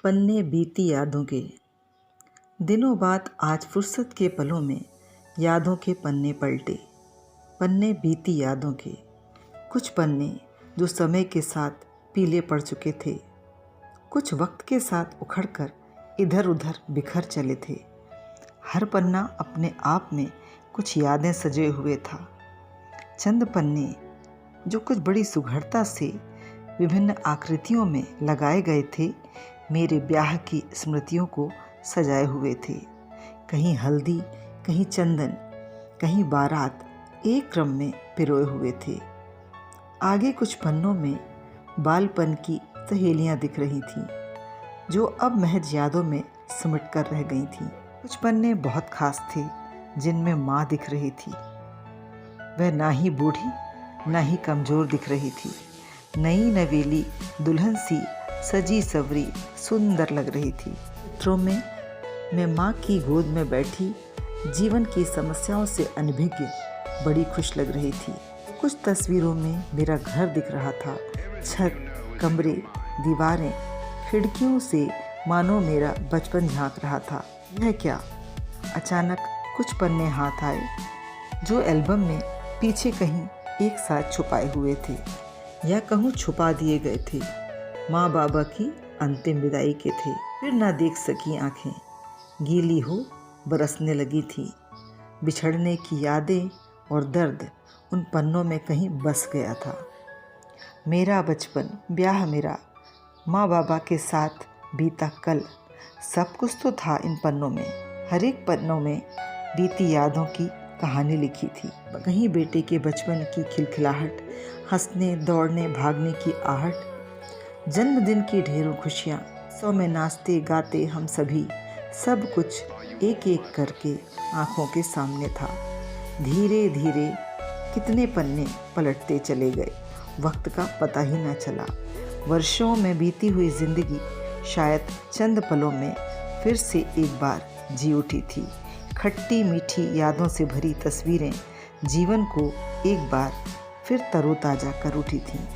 पन्ने बीती यादों के। दिनों बाद आज फुर्सत के पलों में यादों के पन्ने पलटे। पन्ने बीती यादों के, कुछ पन्ने जो समय के साथ पीले पड़ चुके थे, कुछ वक्त के साथ उखड़कर इधर उधर बिखर चले थे। हर पन्ना अपने आप में कुछ यादें सजे हुए था। चंद पन्ने जो कुछ बड़ी सुघड़ता से विभिन्न आकृतियों में लगाए गए थे, मेरे ब्याह की स्मृतियों को सजाए हुए थे। कहीं हल्दी, कहीं चंदन, कहीं बारात एक क्रम में पिरोए हुए थे। आगे कुछ पन्नों में बालपन की सहेलियां दिख रही थीं, जो अब महज यादों में सिमट कर रह गई थीं। कुछ पन्ने बहुत खास थे, जिनमें माँ दिख रही थी। वह ना ही बूढ़ी ना ही कमज़ोर दिख रही थी। नई नवेली दुल्हन सी सजी सवरी सुंदर लग रही थी। चित्रों में मैं माँ की गोद में बैठी जीवन की समस्याओं से अनभिज्ञ बड़ी खुश लग रही थी। कुछ तस्वीरों में मेरा घर दिख रहा था। छत, कमरे, दीवारें, खिड़कियों से मानो मेरा बचपन झांक रहा था। यह क्या? अचानक कुछ पन्ने हाथ आए, जो एल्बम में पीछे कहीं एक साथ छुपाए हुए थे, या कहूँ छुपा दिए गए थे। माँ बाबा की अंतिम विदाई के थे। फिर ना देख सकी आंखें, गीली हो बरसने लगी थी। बिछड़ने की यादें और दर्द उन पन्नों में कहीं बस गया था। मेरा बचपन, ब्याह मेरा, माँ बाबा के साथ बीता कल, सब कुछ तो था इन पन्नों में। हर एक पन्नों में बीती यादों की कहानी लिखी थी। कहीं बेटे के बचपन की खिलखिलाहट, हंसने दौड़ने भागने की आहट, जन्मदिन की ढेरों खुशियाँ, सौ में नाचते गाते हम सभी, सब कुछ एक एक करके आँखों के सामने था। धीरे धीरे कितने पन्ने पलटते चले गए, वक्त का पता ही ना चला। वर्षों में बीती हुई जिंदगी शायद चंद पलों में फिर से एक बार जी उठी थी। खट्टी मीठी यादों से भरी तस्वीरें जीवन को एक बार फिर तरोताज़ा कर उठी थीं।